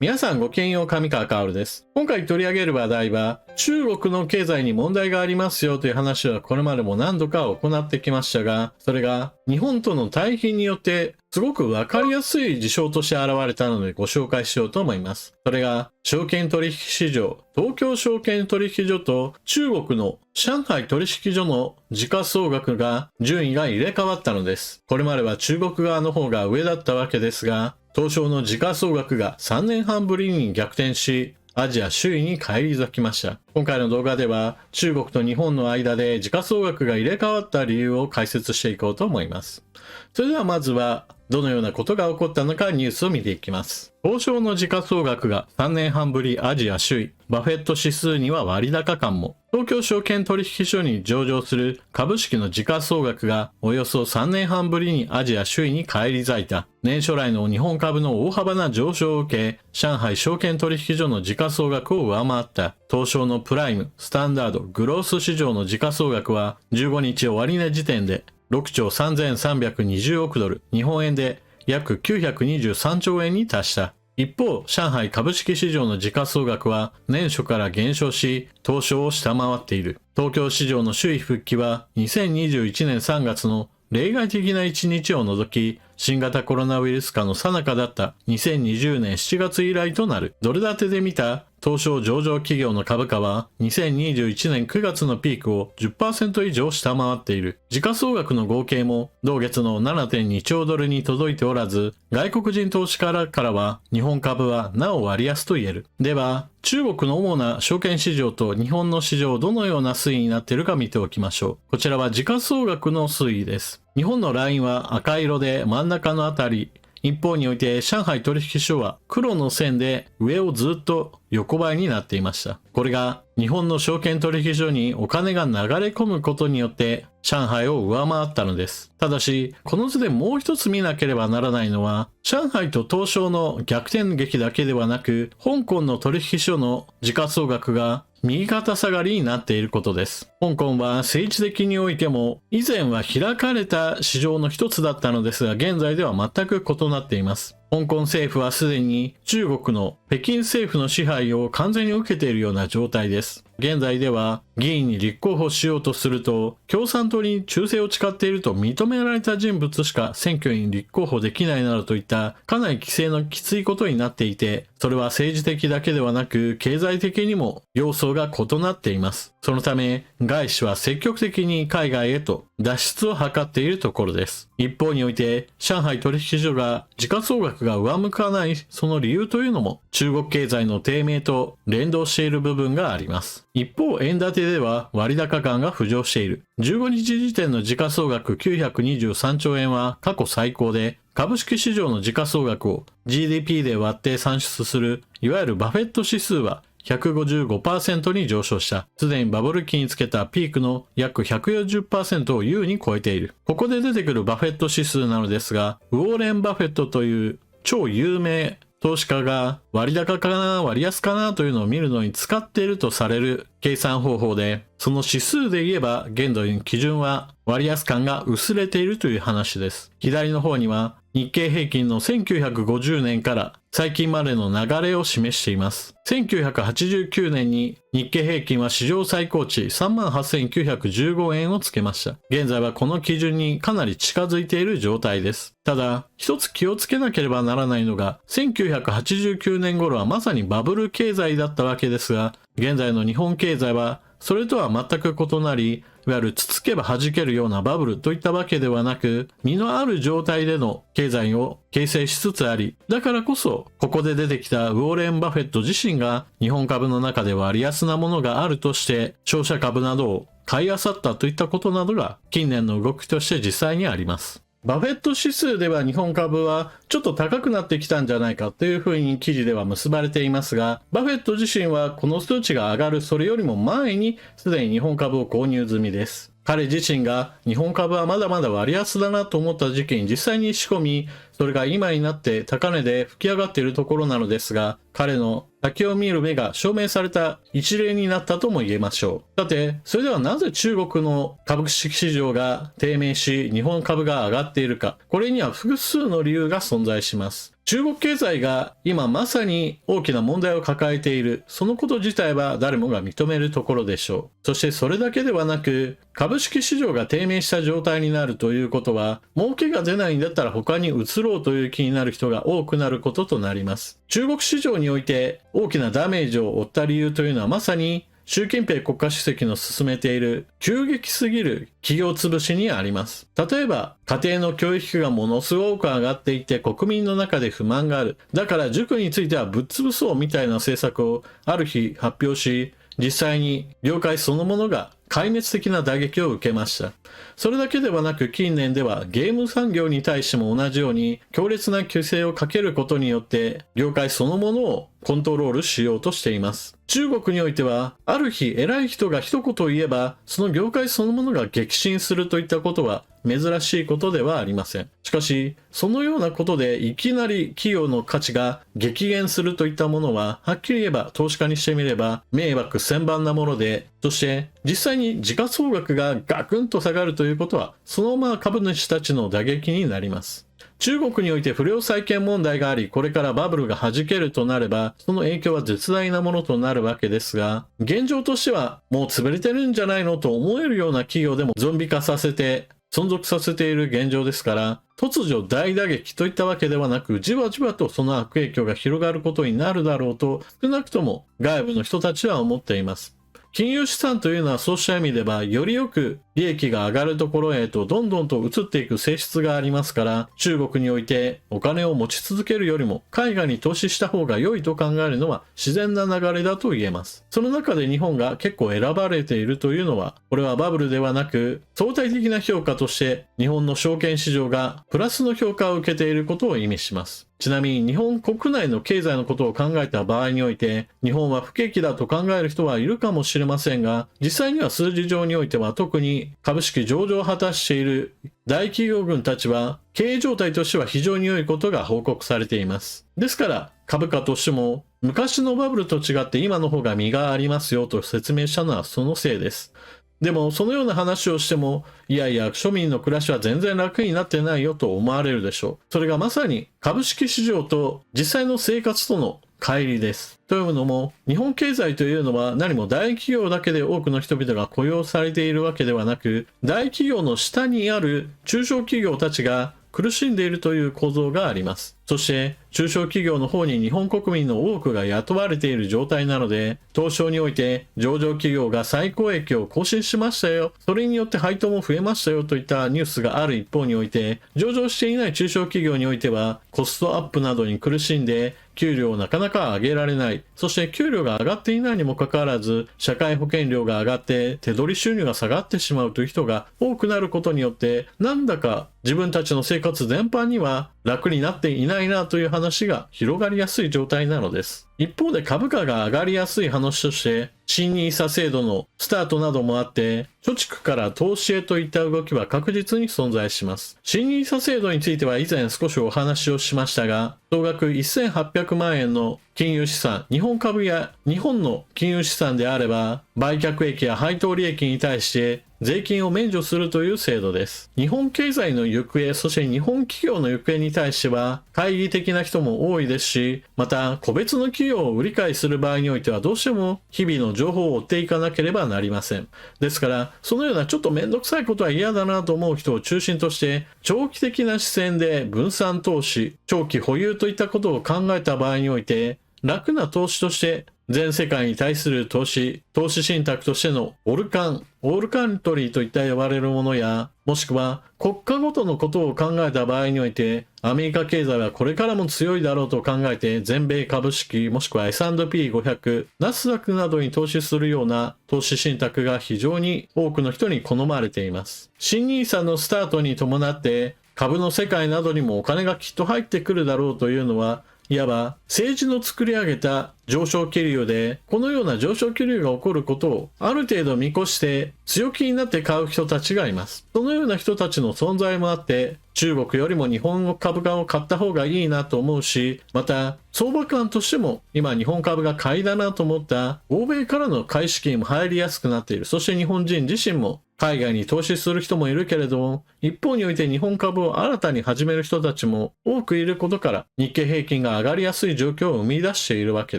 皆さんごきげんよう、上川薫です。今回取り上げる話題は、中国の経済に問題がありますよという話はこれまでも何度か行ってきましたが、それが日本との対比によってすごくわかりやすい事象として現れたのでご紹介しようと思います。それが、証券取引市場、東京証券取引所と中国の上海取引所の時価総額が順位が入れ替わったのです。これまでは中国側の方が上だったわけですが、東証の時価総額が3年半ぶりに逆転し、アジア首位に返り咲きました。今回の動画では中国と日本の間で時価総額が入れ替わった理由を解説していこうと思います。それではまずはどのようなことが起こったのかニュースを見ていきます。東証の時価総額が3年半ぶりアジア首位、バフェット指数には割高感も。東京証券取引所に上場する株式の時価総額がおよそ3年半ぶりにアジア首位に返り咲いた。年初来の日本株の大幅な上昇を受け、上海証券取引所の時価総額を上回った。東証のプライム、スタンダード、グロース市場の時価総額は15日終値時点で6兆3320億ドル、日本円で約923兆円に達した。一方、上海株式市場の時価総額は年初から減少し、東証を下回っている。東京市場の首位復帰は2021年3月の例外的な1日を除き、新型コロナウイルス禍の最中だった2020年7月以来となる。ドル建てで見た東証上場企業の株価は2021年9月のピークを 10% 以上下回っている。時価総額の合計も同月の 7.2 兆ドルに届いておらず、外国人投資家からは日本株はなお割安と言える。では、中国の主な証券市場と日本の市場どのような推移になっているか見ておきましょう。こちらは時価総額の推移です。日本のラインは赤色で真ん中のあたり、一方において上海取引所は黒の線で上をずっと横ばいになっていました。これが日本の証券取引所にお金が流れ込むことによって上海を上回ったのです。ただし、この図でもう一つ見なければならないのは、上海と東証の逆転劇だけではなく、香港の取引所の時価総額が右肩下がりになっていることです。香港は政治的においても以前は開かれた市場の一つだったのですが、現在では全く異なっています。香港政府はすでに中国の北京政府の支配を完全に受けているような状態です。現在では議員に立候補しようとすると、共産党に忠誠を誓っていると認められた人物しか選挙に立候補できないなどといったかなり規制のきついことになっていて、それは政治的だけではなく経済的にも様相が異なっています。そのため外資は積極的に海外へと脱出を図っているところです。一方において上海取引所が時価総額が上向かないその理由というのも中国経済の低迷と連動している部分があります。一方、円建てでは割高感が浮上している。15日時点の時価総額923兆円は過去最高で、株式市場の時価総額を GDP で割って算出するいわゆるバフェット指数は155% に上昇した。すでにバブル期につけたピークの約 140% を優に超えている。ここで出てくるバフェット指数なのですが、ウォーレン・バフェットという超有名投資家が割高かな割安かなというのを見るのに使っているとされる計算方法で、その指数で言えば現在の基準は割安感が薄れているという話です。左の方には日経平均の1950年から最近までの流れを示しています。1989年に日経平均は史上最高値 38,915 円をつけました。現在はこの基準にかなり近づいている状態です。ただ、一つ気をつけなければならないのが、1989年頃はまさにバブル経済だったわけですが、現在の日本経済はそれとは全く異なり、いわゆるつつけば弾けるようなバブルといったわけではなく、実のある状態での経済を形成しつつあり、だからこそここで出てきたウォーレン・バフェット自身が日本株の中で割安なものがあるとして商社株などを買い漁ったといったことなどが近年の動きとして実際にあります。バフェット指数では日本株はちょっと高くなってきたんじゃないかというふうに記事では結ばれていますが、バフェット自身はこの数値が上がるそれよりも前にすでに日本株を購入済みです。彼自身が日本株はまだまだ割安だなと思った時期に実際に仕込み、それが今になって高値で吹き上がっているところなのですが、彼の先を見る目が証明された一例になったとも言えましょう。さて、それではなぜ中国の株式市場が低迷し、日本株が上がっているか。これには複数の理由が存在します。中国経済が今まさに大きな問題を抱えている、そのこと自体は誰もが認めるところでしょう。そしてそれだけではなく、株式市場が低迷した状態になるということは、儲けが出ないんだったら他に移ろうという気になる人が多くなることとなります。中国市場において大きなダメージを負った理由というのはまさに習近平国家主席の進めている急激すぎる企業潰しにあります。例えば、家庭の教育費がものすごく上がっていて国民の中で不満がある。だから塾についてはぶっ潰そうみたいな政策をある日発表し、実際に業界そのものが壊滅的な打撃を受けました。それだけではなく近年ではゲーム産業に対しても同じように強烈な規制をかけることによって業界そのものをコントロールしようとしています。中国においてはある日偉い人が一言言えばその業界そのものが激震するといったことは珍しいことではありません。しかしそのようなことでいきなり企業の価値が激減するといったものははっきり言えば投資家にしてみれば迷惑千万なもので、そして実際に時価総額がガクンと下がるということはそのまま株主たちの打撃になります。中国において不良債権問題があり、これからバブルが弾けるとなれば、その影響は絶大なものとなるわけですが、現状としてはもう潰れてるんじゃないのと思えるような企業でもゾンビ化させて、存続させている現状ですから、突如大打撃といったわけではなく、じわじわとその悪影響が広がることになるだろうと、少なくとも外部の人たちは思っています。金融資産というのはそうした意味ではよりよく利益が上がるところへとどんどんと移っていく性質がありますから、中国においてお金を持ち続けるよりも海外に投資した方が良いと考えるのは自然な流れだと言えます。その中で日本が結構選ばれているというのは、これはバブルではなく相対的な評価として日本の証券市場がプラスの評価を受けていることを意味します。ちなみに日本国内の経済のことを考えた場合において、日本は不景気だと考える人はいるかもしれませんが、実際には数字上においては特に株式上場を果たしている大企業群たちは経営状態としては非常に良いことが報告されています。ですから株価としても昔のバブルと違って今の方が身がありますよと説明したのはそのせいです。でもそのような話をしても、いやいや庶民の暮らしは全然楽になってないよと思われるでしょう。それがまさに株式市場と実際の生活との乖離です。というのも、日本経済というのは何も大企業だけで多くの人々が雇用されているわけではなく、大企業の下にある中小企業たちが苦しんでいるという構造があります。そして中小企業の方に日本国民の多くが雇われている状態なので、東証において上場企業が最高益を更新しましたよ、それによって配当も増えましたよといったニュースがある一方において、上場していない中小企業においてはコストアップなどに苦しんで給料をなかなか上げられない。そして給料が上がっていないにもかかわらず、社会保険料が上がって手取り収入が下がってしまうという人が多くなることによって、なんだか自分たちの生活全般には楽になっていないなという話が広がりやすい状態なのです。一方で株価が上がりやすい話として、新NISA制度のスタートなどもあって、貯蓄から投資へといった動きは確実に存在します。新NISA制度については以前少しお話をしましたが、総額1800万円の金融資産、日本株や日本の金融資産であれば、売却益や配当利益に対して税金を免除するという制度です。日本経済の行方、そして日本企業の行方に対しては、懐疑的な人も多いですし、また個別の企業を売り買いする場合においてはどうしても日々の情報を追っていかなければなりません。ですから、そのようなちょっとめんどくさいことは嫌だなと思う人を中心として、長期的な視線で分散投資、長期保有といったことを考えた場合において、楽な投資として全世界に対する投資信託としてのオールカントリーといった呼ばれるものや、もしくは国家ごとのことを考えた場合において、アメリカ経済はこれからも強いだろうと考えて、全米株式もしくは S&P500、ナスダックなどに投資するような投資信託が非常に多くの人に好まれています。新NISAのスタートに伴って株の世界などにもお金がきっと入ってくるだろうというのは、いわば政治の作り上げた上昇気流で、このような上昇気流が起こることをある程度見越して強気になって買う人たちがいます。そのような人たちの存在もあって、中国よりも日本の株価を買った方がいいなと思うし、また相場感としても今日本株が買いだなと思った欧米からの買い資金も入りやすくなっている。そして日本人自身も海外に投資する人もいるけれど、一方において日本株を新たに始める人たちも多くいることから、日経平均が上がりやすい状況を生み出しているわけ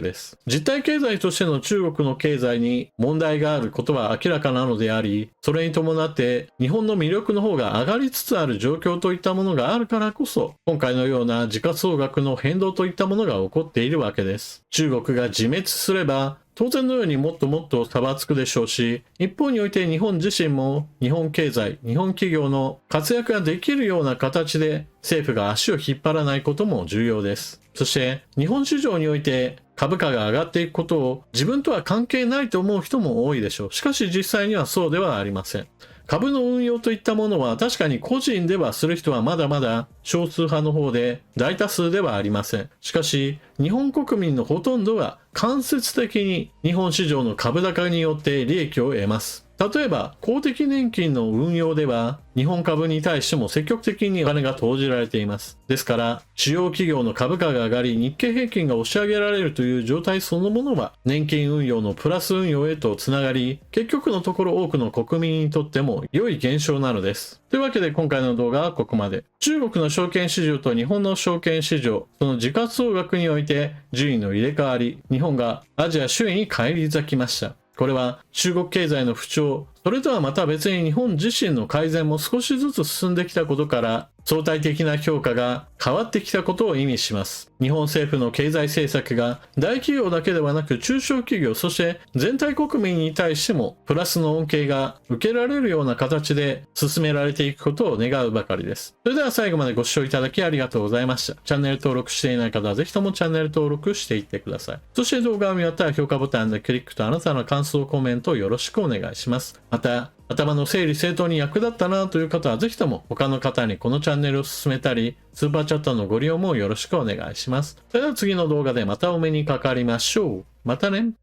です。実体経済としての中国の経済に問題があることは明らかなのであり、それに伴って日本の魅力の方が上がりつつある状況といったものがあるからこそ、今回のような時価総額の変動といったものが起こっているわけです。中国が自滅すれば、当然のようにもっともっと差はつくでしょうし、一方において日本自身も日本経済、日本企業の活躍ができるような形で政府が足を引っ張らないことも重要です。そして日本市場において株価が上がっていくことを自分とは関係ないと思う人も多いでしょう。しかし実際にはそうではありません。株の運用といったものは確かに個人ではする人はまだまだ少数派の方で大多数ではありません。しかし日本国民のほとんどが間接的に日本市場の株高によって利益を得ます。例えば公的年金の運用では日本株に対しても積極的にお金が投じられています。ですから主要企業の株価が上がり日経平均が押し上げられるという状態そのものは年金運用のプラス運用へとつながり、結局のところ多くの国民にとっても良い現象なのです。というわけで今回の動画はここまで。中国の証券市場と日本の証券市場、その時価総額において順位の入れ替わり、日本がアジア首位に返り咲きました。これは中国経済の不調、それとはまた別に日本自身の改善も少しずつ進んできたことから相対的な評価が変わってきたことを意味します。日本政府の経済政策が大企業だけではなく中小企業、そして全体国民に対してもプラスの恩恵が受けられるような形で進められていくことを願うばかりです。それでは最後までご視聴いただきありがとうございました。チャンネル登録していない方はぜひともチャンネル登録していってください。そして動画を見終わったら評価ボタンでクリックとあなたの感想、コメントをよろしくお願いします。また、頭の整理整頓に役立ったなという方はぜひとも他の方にこのチャンネルを勧めたり、スーパーチャットのご利用もよろしくお願いします。それでは次の動画でまたお目にかかりましょう。またね。